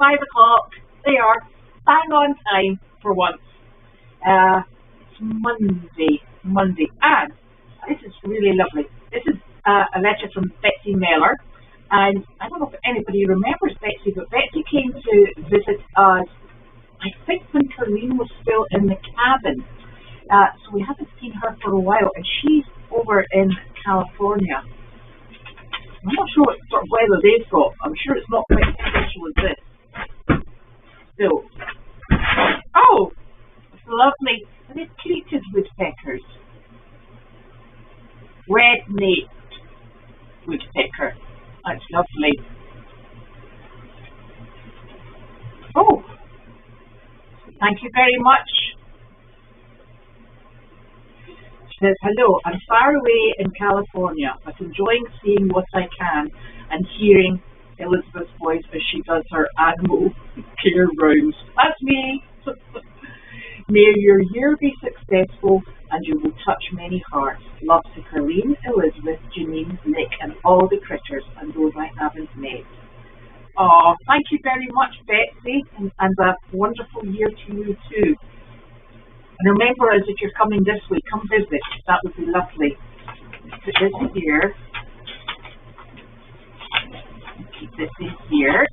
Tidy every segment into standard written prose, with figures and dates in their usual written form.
5 o'clock. They are bang on time for once. It's Monday, and this is really lovely. This is a letter from Betsy Meller, and I don't know if anybody remembers Betsy, but Betsy came to visit us, I think, when Colleen was still in the cabin. So we haven't seen her for a while, and she's over in California. I'm not sure what sort of weather they've got. I'm sure it's not quite as special as this. Still. Oh, it's lovely. And they've treated woodpeckers. Red-naped woodpecker. That's lovely. Oh, thank you very much. She says, hello, I'm far away in California, but enjoying seeing what I can and hearing Elizabeth's voice as she does her animal care rounds. That's me. May your year be successful and you will touch many hearts. Love to Colleen, Elizabeth, Janine, Nick, and all the critters and those I haven't met. Oh, thank you very much, Betsy, and a wonderful year to you too. And remember us, if you're coming this way, come visit. That would be lovely. Put this here. Keep this in here.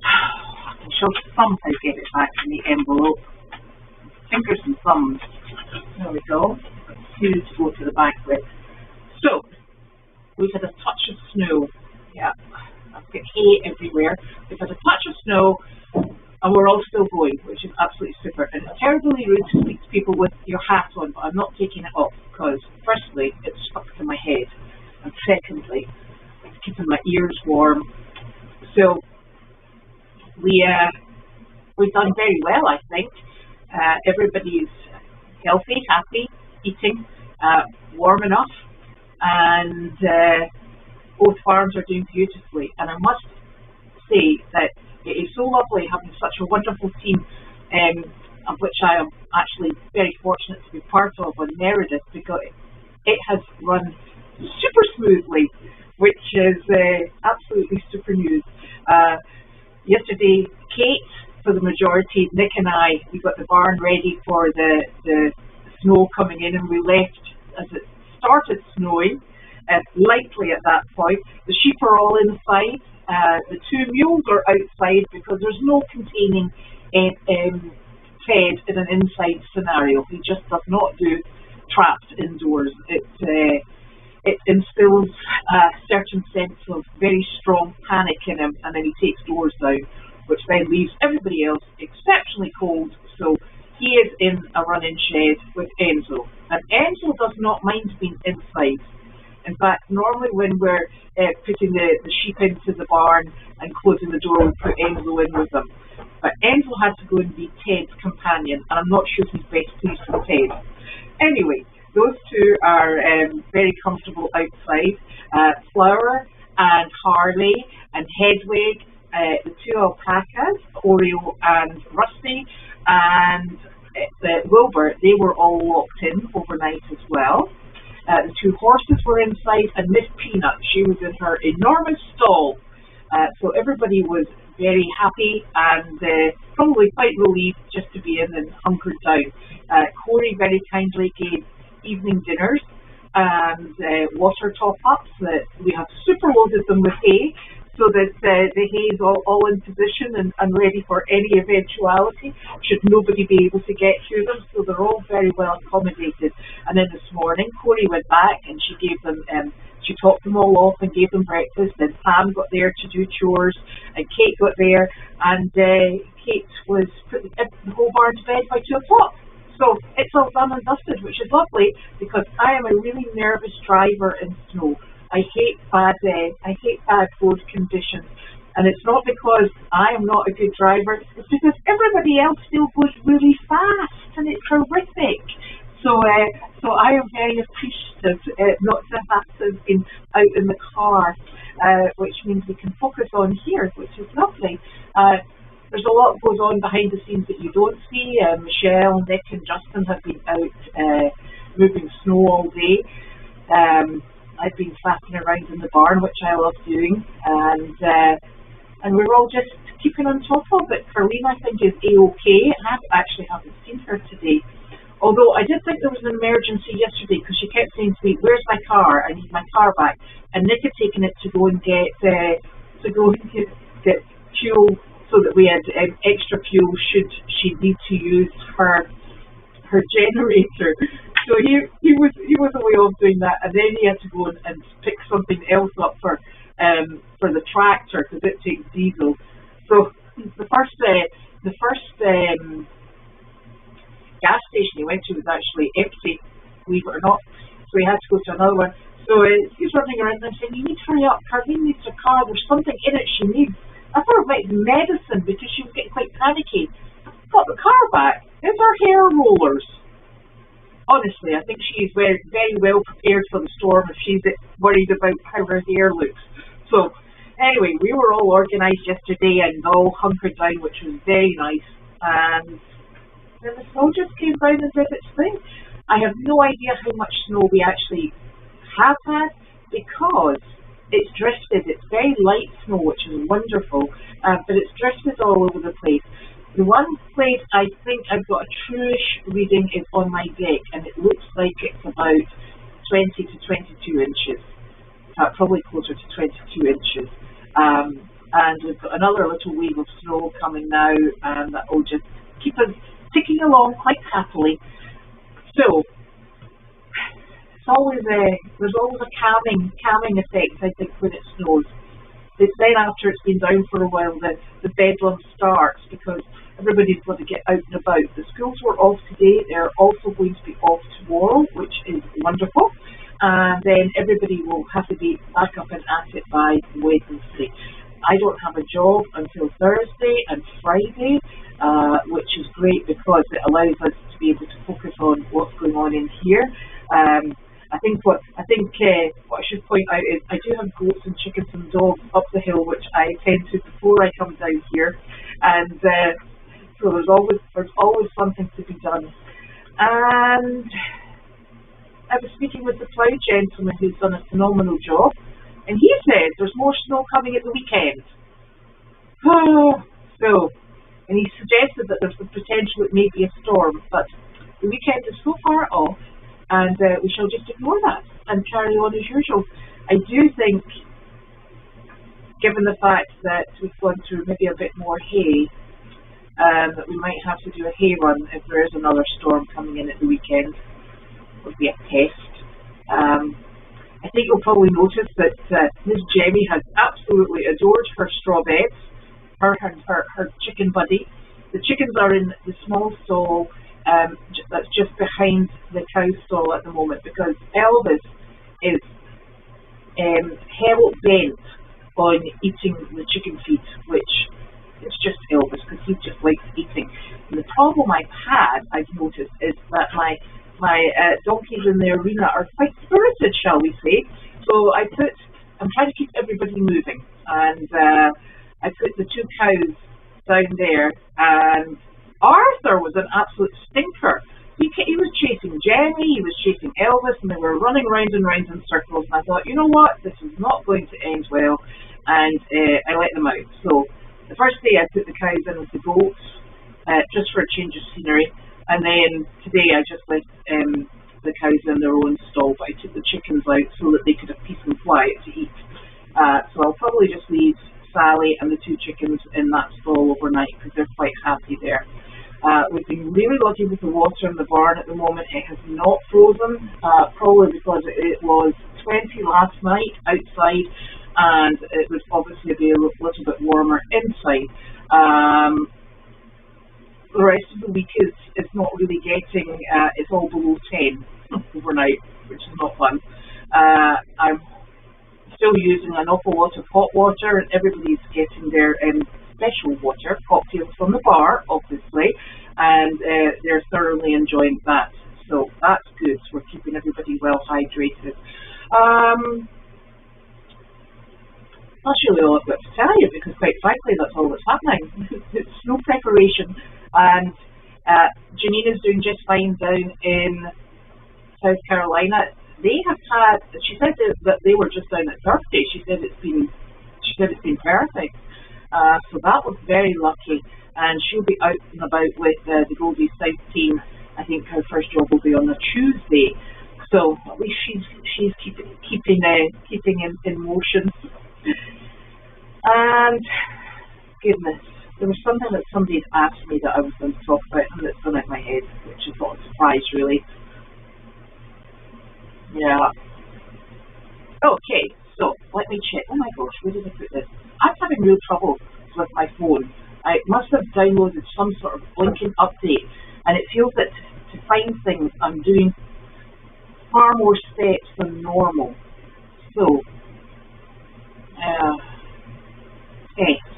I shall somehow get it back in the envelope. Fingers and thumbs. There we go. Two to go to the back with. So, we've had a touch of snow. Yeah, I've got hay everywhere. We've had a touch of snow, and we're all still going, which is absolutely super. And it's terribly rude to speak to people with your hat on, but I'm not taking it off because, firstly, it's stuck to my head, and secondly, it's keeping my ears warm. So, we've done very well, I think. Everybody's healthy, happy, eating, warm enough, and both farms are doing beautifully. And I must say that it is so lovely having such a wonderful team, of which I am actually very fortunate to be part of on Meredith, because it has run super smoothly, which is absolutely super news. Yesterday, Kate, for the majority, Nick and I, we got the barn ready for the snow coming in, and we left as it started snowing, lightly at that point. The sheep are all inside. The two mules are outside because there's no containing Ted in an inside scenario. He just does not do trapped indoors. It instills a certain sense of very strong panic in him, and then he takes doors down, which then leaves everybody else exceptionally cold. So he is in a running shed with Enzo, and Enzo does not mind being inside. In fact, normally when we're putting the sheep into the barn and closing the door, we put Enzo in with them. But Enzo had to go and be Ted's companion, and I'm not sure he's best pleased with Ted. Anyway, those two are very comfortable outside. Flower and Harley and Hedwig, the two alpacas, Oreo and Rusty, and Wilbur, they were all locked in overnight as well. The two horses were inside, and Miss Peanut, she was in her enormous stall. So everybody was very happy and probably quite relieved just to be in and hunkered down. Corey very kindly gave evening dinners and water top-ups. We have super loaded them with hay, so that the hay is all in position and ready for any eventuality should nobody be able to get through them. So they're all very well accommodated. And then this morning, Corey went back and she gave them, she topped them all off and gave them breakfast. Then Pam got there to do chores, and Kate got there, and Kate was putting the whole barn to bed by 2 o'clock. So it's all done and dusted, which is lovely, because I am a really nervous driver in snow. I hate bad road conditions, and it's not because I am not a good driver. It's because everybody else still goes really fast, and it's horrific. So I am very appreciative not to have to have been out in the car, which means we can focus on here, which is lovely. There's a lot goes on behind the scenes that you don't see. Michelle, Nick, and Justin have been out moving snow all day. I've been flapping around in the barn, which I love doing, and we're all just keeping on top of it. Carlene, I think, is A-OK. I actually haven't seen her today. Although I did think there was an emergency yesterday because she kept saying to me, "Where's my car? I need my car back." And Nick had taken it to go and get fuel so that we had extra fuel should she need to use her generator. So he was away off doing that, and then he had to go and pick something else up for the tractor because it takes diesel. So the first gas station he went to was actually empty, believe it or not. So he had to go to another one. So he's running around and saying, "You need to hurry up. Carlene needs a car. There's something in it she needs." I thought it might be medicine because she was getting quite panicky. Got the car back. There's her hair rollers. Honestly, I think she's very, very well prepared for the storm if she's worried about how her hair looks. So anyway, we were all organised yesterday and all hunkered down, which was very nice. And then the snow just came down as if it's spring. I have no idea how much snow we actually have had because it's drifted. It's very light snow, which is wonderful, but it's drifted all over the place. The one place I think I've got a truish reading is on my deck, and it looks like it's about 20 to 22 inches, probably closer to 22 inches. And we've got another little wave of snow coming now, and that will just keep us ticking along quite happily. So there's always a calming effect, I think, when it snows. It's then after it's been down for a while that the bedlam starts because everybody's got to get out and about. The schools were off today. They're also going to be off tomorrow, which is wonderful. And then everybody will have to be back up and at it by Wednesday. I don't have a job until Thursday and Friday, which is great because it allows us to be able to focus on what's going on in here. I think what I should point out is I do have goats and chickens and dogs up the hill, which I attend to before I come down here, and so there's always something to be done. And I was speaking with the plough gentleman who's done a phenomenal job, and he said there's more snow coming at the weekend. And he suggested that there's the potential it may be a storm, but the weekend is so far off, and we shall just ignore that and carry on as usual. I do think, given the fact that we've gone through maybe a bit more hay, that we might have to do a hay run if there is another storm coming in at the weekend. It would be a test. I think you'll probably notice that Miss Jenny has absolutely adored her straw beds, her chicken buddy. The chickens are in the small stall that's just behind the cow stall at the moment because Elvis is hell bent on eating the chicken feed, which is just Elvis because he just likes eating. And the problem I've noticed is that my donkeys in the arena are quite spirited, shall we say. So I'm trying to keep everybody moving, and I put the two cows down there, and Arthur was an absolute stinker. He was chasing Jenny, he was chasing Elvis, and they were running round and round in circles, and I thought, you know what, this is not going to end well, and I let them out. So the first day I put the cows in with the goats, just for a change of scenery, and then today I just left the cows in their own stall, but I took the chickens out so that they could have peace and quiet to eat. So I'll probably just leave Sally and the two chickens in that stall overnight because they're quite happy there. We've been really lucky with the water in the barn at the moment. It has not frozen, probably because it was 20 last night outside, and it would obviously be a little bit warmer inside. The rest of the week is not really getting, it's all below 10 overnight, which is not fun. I'm still using an awful lot of hot water, and everybody's getting their special water, cocktails from the bar, obviously, and they're thoroughly enjoying that. So that's good. We're keeping everybody well hydrated. That's really all I've got to tell you, because quite frankly, that's all that's happening. It's snow preparation, and Janine is doing just fine down in South Carolina. They have had, she said that they were just down at Thursday. She said it's been perfect. So that was very lucky. And she'll be out and about with the Goldy South team. I think her first job will be on a Tuesday. So at least she's keeping in motion. And goodness, there was something that somebody had asked me that I was going to talk about, and it's gone out of my head, which is not a surprise, really. Yeah. Okay, so let me check. Oh my gosh, where did I put this? I'm having real trouble with my phone. I must have downloaded some sort of blinking update, and it feels that to find things I'm doing far more steps than normal. So, test.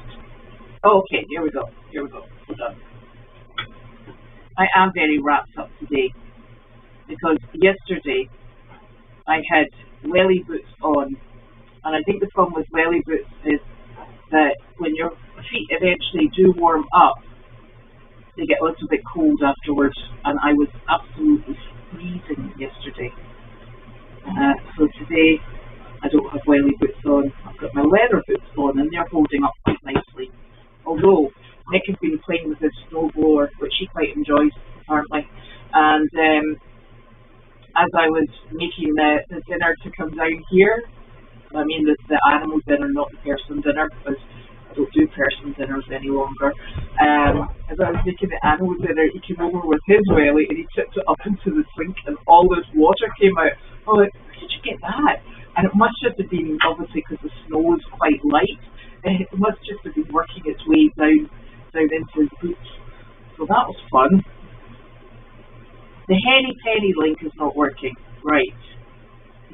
Okay, here we go. We're done. I am very wrapped up today because yesterday I had welly boots on, and I think the problem with welly boots is that when your feet eventually do warm up, they get a little bit cold afterwards, and I was absolutely freezing yesterday. So today I don't have welly boots on. I've got my leather boots on, and they're holding up quite nicely. Although Nick has been playing with his snowblower, which he quite enjoys apparently, and as I was making the dinner to come down here, I mean the animal dinner, not the person dinner, because I don't do person dinners any longer. As I was making the animal dinner, he came over with his welly and he tipped it up into the sink, and all this water came out. I'm like, where did you get that? And it must just have been, obviously because the snow is quite light, it must just have been working its way down into his boots. So that was fun. The Henny Penny link is not working. Right.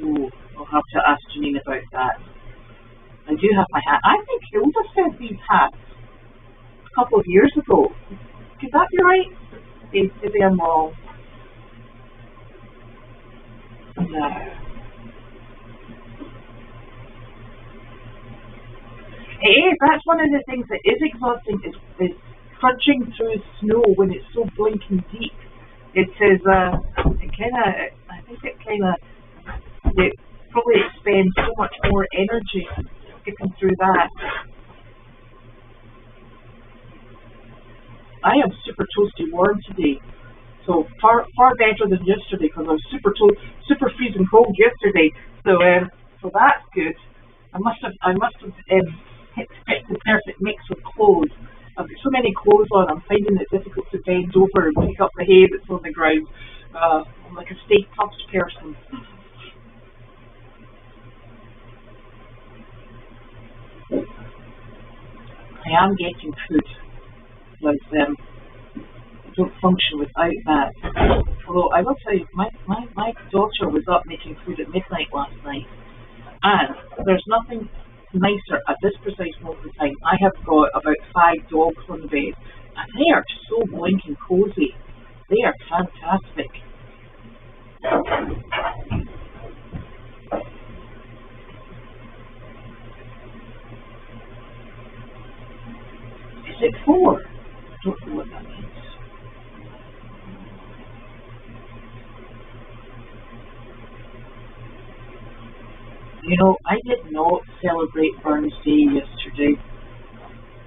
Ooh, I'll have to ask Janine about that. I do have my hat. I think Hilda sent these hats a couple of years ago. Could that be right? Maybe I'm wrong. No. It is. That's one of the things that is exhausting is crunching through snow when it's so blinking deep. It says it probably expends so much more energy getting through that. I am super toasty warm today, so far better than yesterday because I was super freezing cold yesterday. So that's good. I must have hit the perfect mix with clothes. I've got so many clothes on, I'm finding it difficult to bend over and pick up the hay that's on the ground. I'm like a Stay Puft person. I am getting food, but I don't function without that. Although I will tell you, my daughter was up making food at midnight last night, and there's nothing nicer at this precise moment in time. I have got about 5 dogs on the bed, and they are so blinking cozy. They are fantastic. Is it 4? I don't know what that means. You know, I did not celebrate Burns Day yesterday,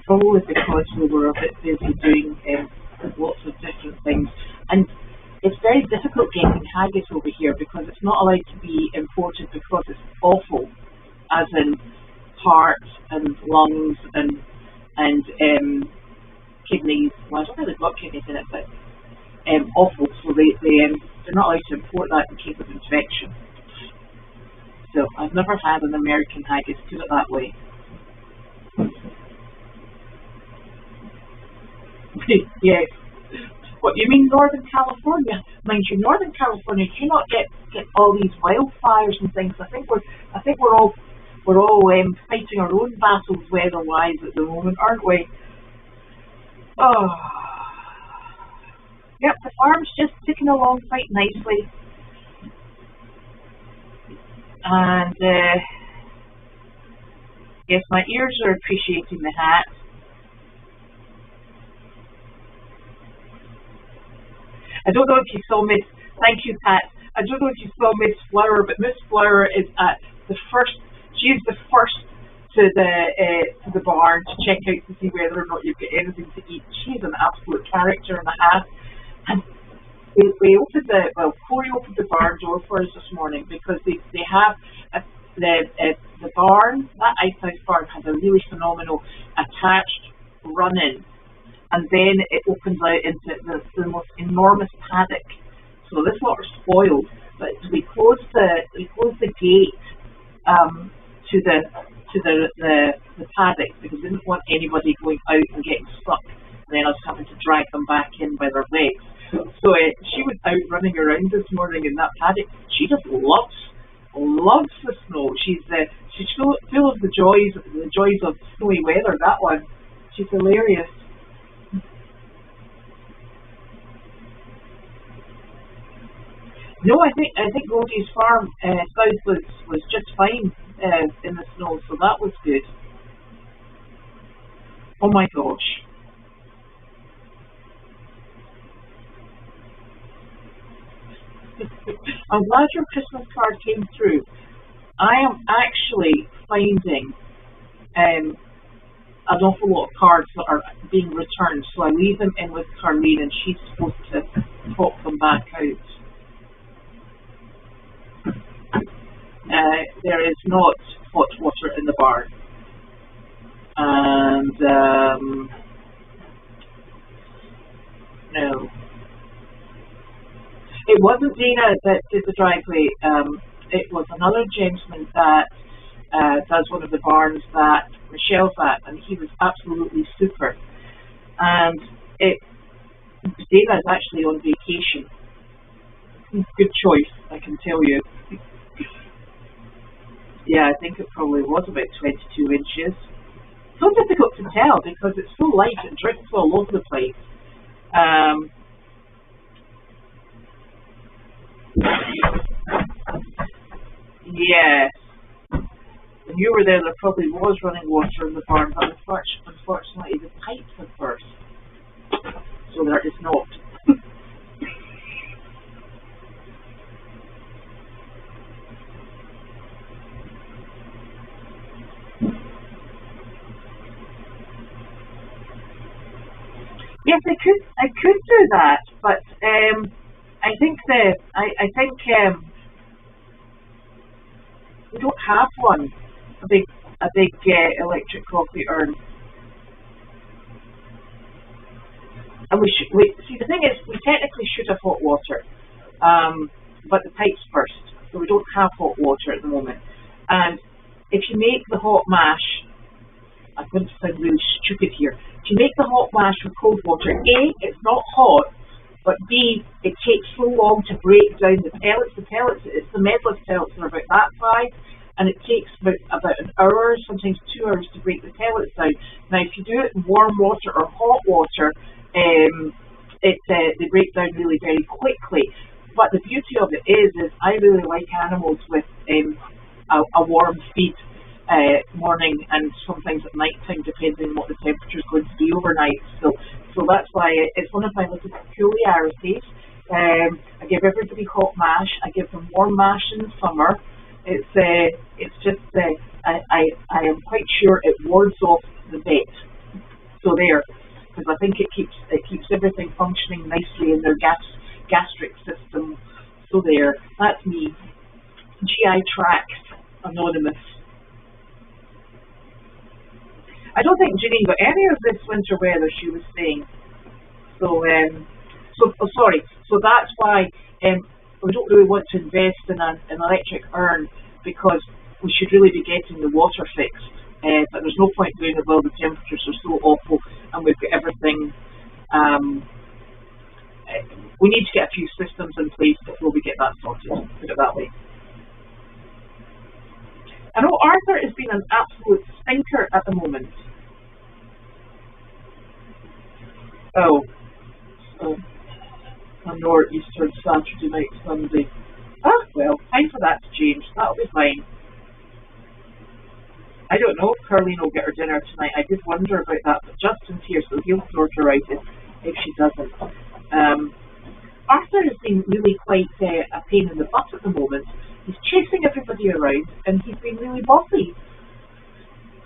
probably because we were a bit busy doing lots of different things. And it's very difficult getting haggis over here because it's not allowed to be imported because it's awful, as in heart and lungs and kidneys. Well, I don't think they've got kidneys in it, but awful. So they're not allowed to import that in case of infection. So I've never had an American haggis, put it that way. Yes. What, you mean Northern California? Mind you, Northern California cannot get all these wildfires and things. I think we're all fighting our own battles weather-wise at the moment, aren't we? Oh. Yep, the farm's just ticking along quite nicely. And yes, my ears are appreciating the hat. I don't know if you saw Miss, thank you Pat, I don't know if you saw Miss Flower, but Miss Flower is at she is the first to the barn to check out to see whether or not you've got anything to eat. She's an absolute character and a half. And we opened Corey opened the barn door for us this morning because they have the barn, that Ice House barn has a really phenomenal attached run-in, and then it opens out into the most enormous paddock. So this water's spoiled, but we closed the gate to the paddock because we didn't want anybody going out and getting stuck and then us having to drag them back in by their legs. So she was out running around this morning in that paddock. She just loves the snow. She's full of the joys of snowy weather. That one, she's hilarious. No, I think Goldy's farm south was just fine in the snow, so that was good. Oh my gosh. I'm glad your Christmas card came through. I am actually finding an awful lot of cards that are being returned, so I leave them in with Carlene and she's supposed to pop them back out. There is not hot water in the barn. And no. It wasn't Dana that did the driveway. It was another gentleman that does one of the barns that Michelle's at, and he was absolutely super. And Dana is actually on vacation. Good choice, I can tell you. Yeah, I think it probably was about 22 inches. So difficult to tell because it's so light, it drifts all over the place. Yes. When you were there probably was running water in the barn, but unfortunately the pipes have burst. So there is not. Yes, I could do that, but I think we don't have one, a big electric coffee urn. And see, the thing is, we technically should have hot water, but the pipes burst, so we don't have hot water at the moment. And if you make the hot mash, I'm going to sound really stupid here. If you make the hot mash with cold water, A, it's not hot, but B, it takes so long to break down the pellets. The pellets, it's the medless pellets that are about that size, and it takes about an hour, sometimes 2 hours to break the pellets down. Now, if you do it in warm water or hot water, they break down really very quickly. But the beauty of it is I really like animals with a warm feed. Morning and sometimes at night time, depending on what the temperature is going to be overnight. So that's why it's one of my little peculiarities. I give everybody hot mash. I give them warm mash in the summer. It's just I am quite sure it wards off the vet. So there, because I think it keeps everything functioning nicely in their gastric system. So there, that's me. GI Tracks Anonymous. I don't think Janine got any of this winter weather, she was saying. So that's why we don't really want to invest in an electric urn because we should really be getting the water fixed. But there's no point doing it while the temperatures are so awful and we've got everything. We need to get a few systems in place before we get that sorted, put it that way. I know Arthur has been an absolute stinker at the moment. Oh, a northeastern Saturday night, Sunday. Ah, well, time for that to change. That'll be fine. I don't know if Carlene will get her dinner tonight. I did wonder about that, but Justin's here, so he'll sort her out if she doesn't. Arthur has been really quite a pain in the butt at the moment. He's chasing everybody around and he's been really bossy.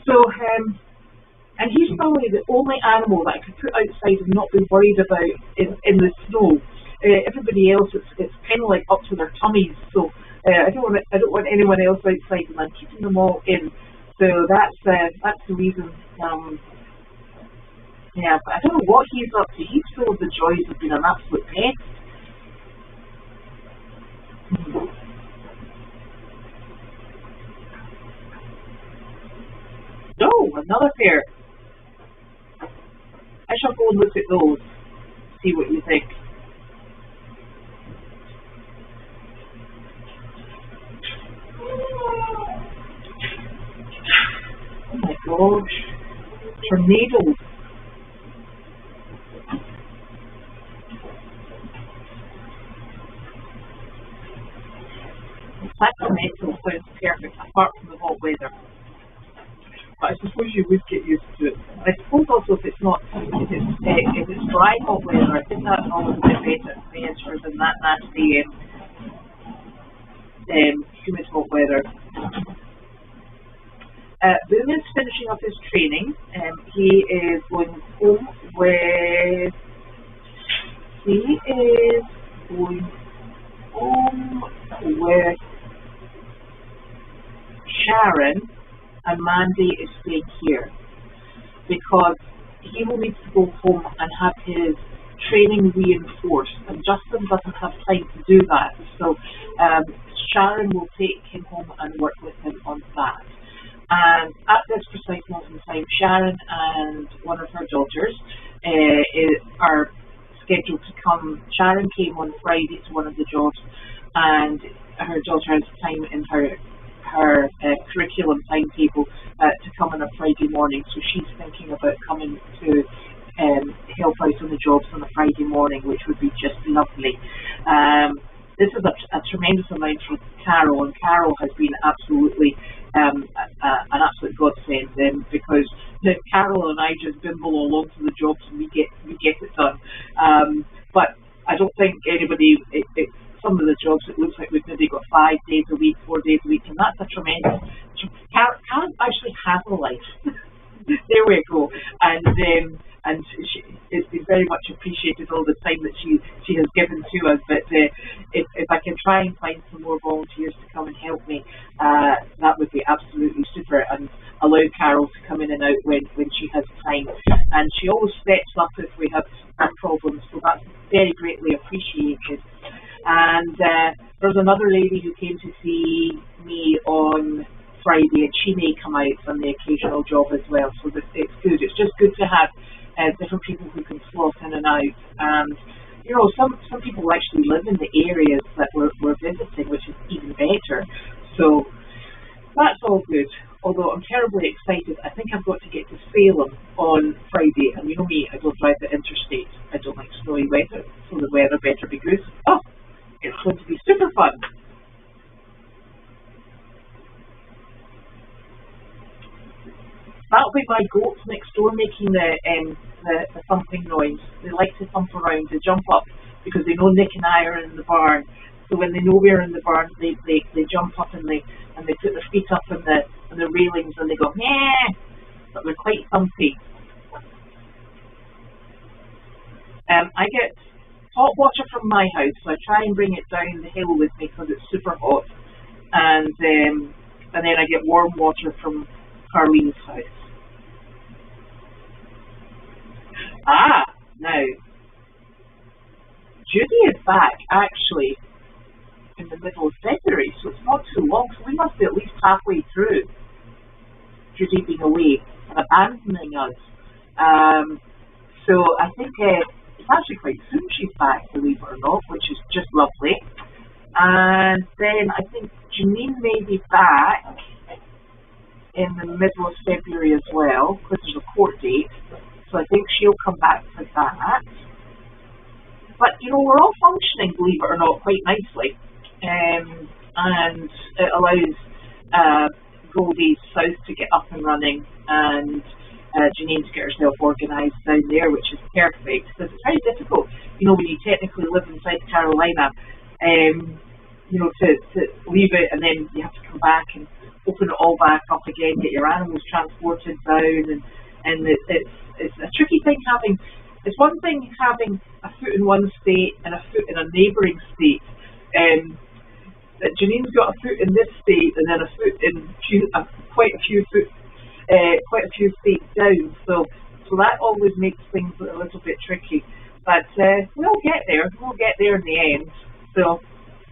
So, and he's probably the only animal that I could put outside and not be worried about in the snow. Everybody else, it's kind of like up to their tummies. So I don't want anyone else outside, and I'm keeping them all in. So that's the reason. Yeah, but I don't know what he's up to. He's full of the joys of being an absolute pest. No, another pair. I shall go and look at those, see what you think. Oh my gosh, tornadoes. Sacramento sounds perfect, apart from the hot weather. But I suppose you would get used to it. I suppose also if it's dry hot weather, I think that's always a bit better than that nasty humid hot weather. Boone is finishing up his training. He is going home with Sharon, and Mandy is staying here because he will need to go home and have his training reinforced, and Justin doesn't have time to do that. So Sharon will take him home and work with him on that. And at this precise moment in time, Sharon and one of her daughters are scheduled to come. Sharon came on Friday to one of the jobs, and her daughter has time in her curriculum timetable to come on a Friday morning. So she's thinking about coming to help out on the jobs on a Friday morning, which would be just lovely. This is a tremendous amount for Carol, and Carol has been absolutely an absolute godsend, because Carol and I just bimble along to the jobs and we get it done. But I don't think anybody. Some of the jobs, it looks like we've maybe got 5 days a week, 4 days a week, and that's a tremendous. Karen actually has a life. There we go. And it's been very much appreciated all the time that she has given to us. But if I can try and find some more volunteers to come and help me, that would be absolutely super, and allow Carol to come in and out when she has time. And she always steps up if we have problems, so that's very greatly appreciated. And there's another lady who came to see me on Friday, and she may come out on the occasional job as well. So it's good. It's just good to have different people who can slot in and out. And some people actually live in the areas that we're visiting, which is even better. So that's all good. Although I'm terribly excited. I think I've got to get to Salem on Friday, and you know me, I don't drive the interstate. I don't like snowy weather, so the weather better be good. Oh, it's going to be super fun. That'll be my goats next door making the thumping noise. They like to thump around. They jump up because they know Nick and I are in the barn. So when they know we're in the barn, they jump up and they put their feet up on the railings and they go yeah. But they're quite thumpy. I get hot water from my house, so I try and bring it down the hill with me because it's super hot, and then I get warm water from Carlene's house. Now Judy is back actually in the middle of February, so it's not too long. So we must be at least halfway through Judy being away and abandoning us. So I think it's actually quite soon she's back, believe it or not, which is just lovely. And then I think Janine may be back in the middle of February as well, because there's a court date. So I think she'll come back for that. But, we're all functioning, believe it or not, quite nicely. And it allows Goldy's South to get up and running, and Janine to get herself organised down there, which is perfect, because it's very difficult, when you technically live in South Carolina, you know, to leave it, and then you have to come back and open it all back up again, get your animals transported down, and it's a tricky thing having. It's one thing having a foot in one state and a foot in a neighbouring state. That Janine's got a foot in this state and then a foot in quite a few states down. So that always makes things a little bit tricky. But we'll get there. We'll get there in the end. So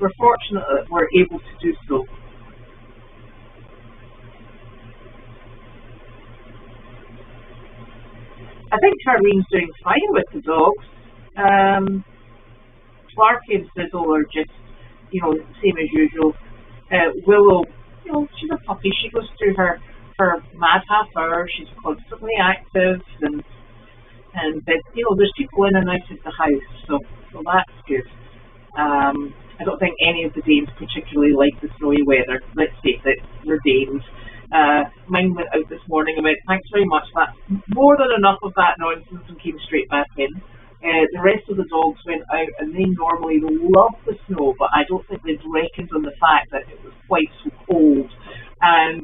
we're fortunate that we're able to do so. I think Charlene's doing fine with the dogs. Clarky and Sizzle are just, you know, same as usual. Willow, you know, she's a puppy. She goes through her mad half hour. She's constantly active, and you know, there's people in and out of the house, so that's good. I don't think any of the Danes particularly like the snowy weather. Let's face it, they're Danes. Mine went out this morning and went, thanks very much, that's more than enough of that nonsense, and came straight back in. The rest of the dogs went out, and they normally love the snow, but I don't think they'd reckoned on the fact that it was quite so cold. And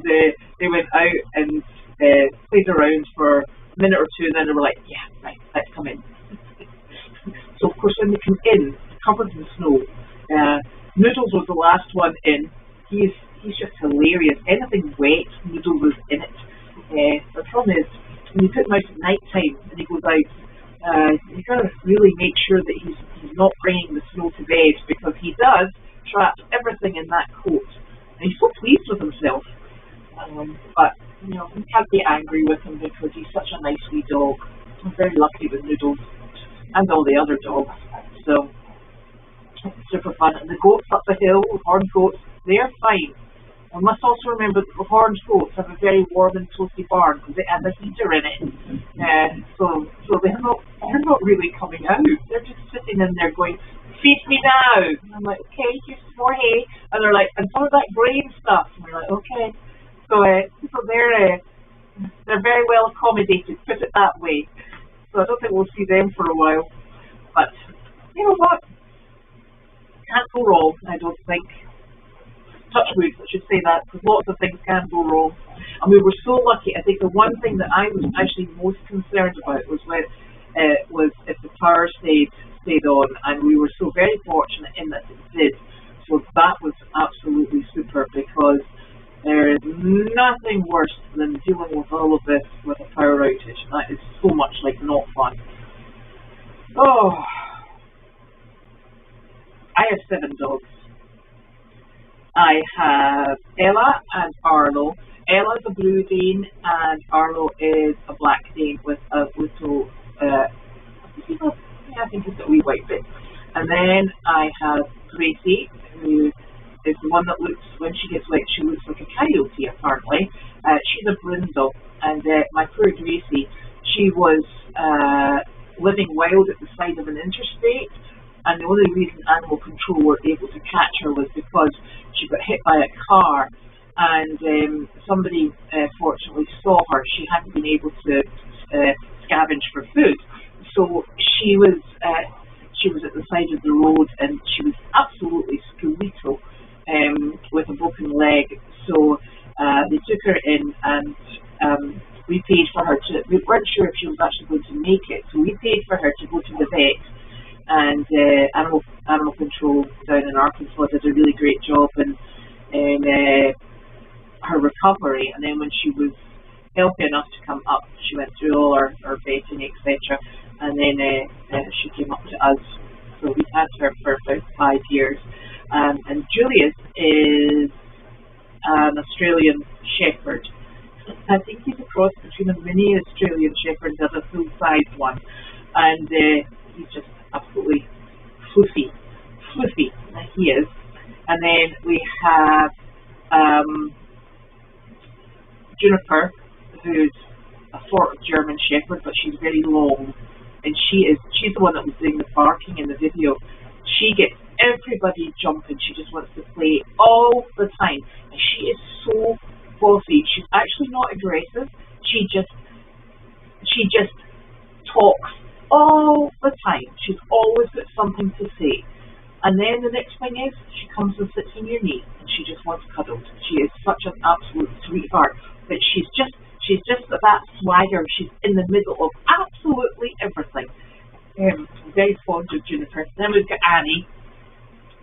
they went out and played around for a minute or two, and then they were like, yeah, right, let's come in. So of course when they come in, covered in snow, Noodles was the last one in. He's just hilarious. Anything wet, Noodles was in it. The problem is, when you put him out at night time and he goes out, you got to really make sure that he's not bringing the snow to bed, because he does trap everything in that coat. And he's so pleased with himself. But, you know, you can't be angry with him because he's such a nice wee dog. I'm very lucky with Noodles and all the other dogs. So, it's super fun. And the goats up the hill, the horned goats, they're fine. We must also remember that the horned goats have a very warm and toasty barn because it has a heater in it. So they're not really coming out. They're just sitting in there going, feed me now. And I'm like, okay, here's some more hay. And they're like, and some of that grain stuff. And we're like, okay. So they're very well accommodated, put it that way. So I don't think we'll see them for a while. But you know what? Can't go wrong, I don't think. Touch wood, I should say that, because lots of things can go wrong. And we were so lucky. I think the one thing that I was actually most concerned about was if the power stayed on, and we were so very fortunate in that it did. So that was absolutely super, because there is nothing worse than dealing with all of this with a power outage. That is so much like not fun. Oh, I have 7 dogs. I have Ella and Arlo. Ella's a blue Dane and Arlo is a black Dane with a little, I think it's a wee white bit. And then I have Gracie, who is the one that looks, when she gets wet, she looks like a coyote apparently. She's a brindle, and my poor Gracie, she was living wild at the side of an interstate. And the only reason animal control were able to catch her was because she got hit by a car, and somebody fortunately saw her. She hadn't been able to scavenge for food, so she was at the side of the road, and she was absolutely skeletal with a broken leg. So they took her in, and we paid for her to. We weren't sure if she was actually going to make it, so we paid for her to go to the vet. And animal control down in Arkansas did a really great job in her recovery. And then when she was healthy enough to come up, she went through all her vetting, etc. And then she came up to us. So we've had her for about 5 years. And Julius is an Australian Shepherd. I think he's a cross between a mini Australian Shepherd and a full-size one. And he's just absolutely floofy, like he is. And then we have Juniper, who's a sort of German Shepherd, but she's very long, and she's the one that was doing the barking in the video. She gets everybody jumping. She just wants to play all the time, and she is so bossy. She's actually not aggressive. She just talks all the time. She's always got something to say. And then the next thing is, she comes and sits on your knee, and she just wants cuddled. She is such an absolute sweetheart, but she's just that swagger. She's in the middle of absolutely everything. I'm very fond of Juniper. Then we've got Annie.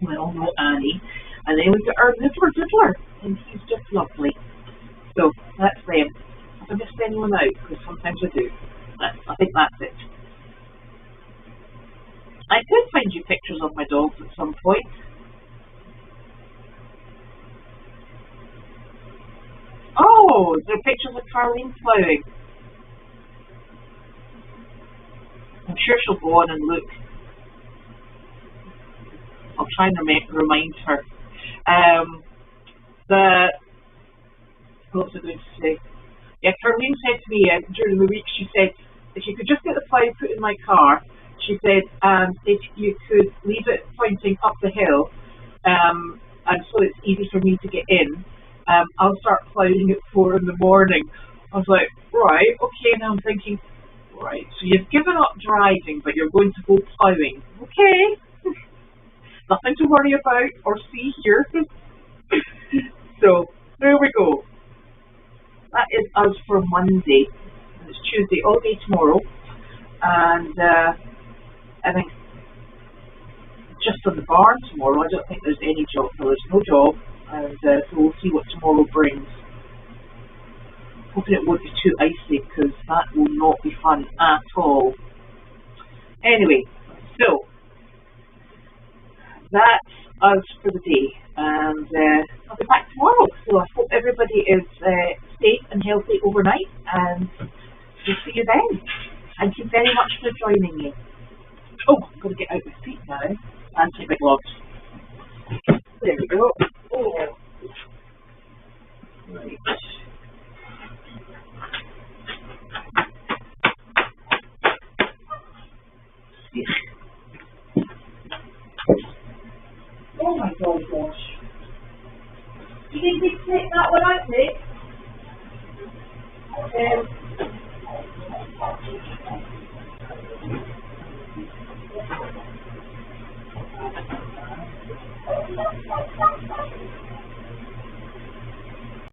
We all know Annie. And then we've got our little Diddler, and he's just lovely. So that's them. Have I missed anyone out? Because sometimes I do. I think that's it. I could find you pictures of my dogs at some point. Oh, there are pictures of Carleen ploughing. I'm sure she'll go on and look. I'll try and remind her. What was I going to say? Yeah, Carleen said to me during the week, she said, if you could just get the plough put in my car, she said, if you could leave it pointing up the hill, and so it's easy for me to get in, I'll start ploughing at 4 in the morning. I was like, right, okay, and I'm thinking, right, so you've given up driving, but you're going to go ploughing. Okay. Nothing to worry about or see here. So, there we go. That is us for Monday. It's Tuesday, all day tomorrow. And I think just on the barn tomorrow, I don't think there's any job. No, there's no job. And so we'll see what tomorrow brings. Hoping it won't be too icy, because that will not be fun at all. Anyway, so that's us for the day, and I'll be back tomorrow. So I hope everybody is safe and healthy overnight, and we'll see you then. Thank you very much for joining me. Oh, I'm going to get out my feet now and take my gloves. There we go. Oh. Right. Oh my gosh. You didn't need to take that one out, Nick?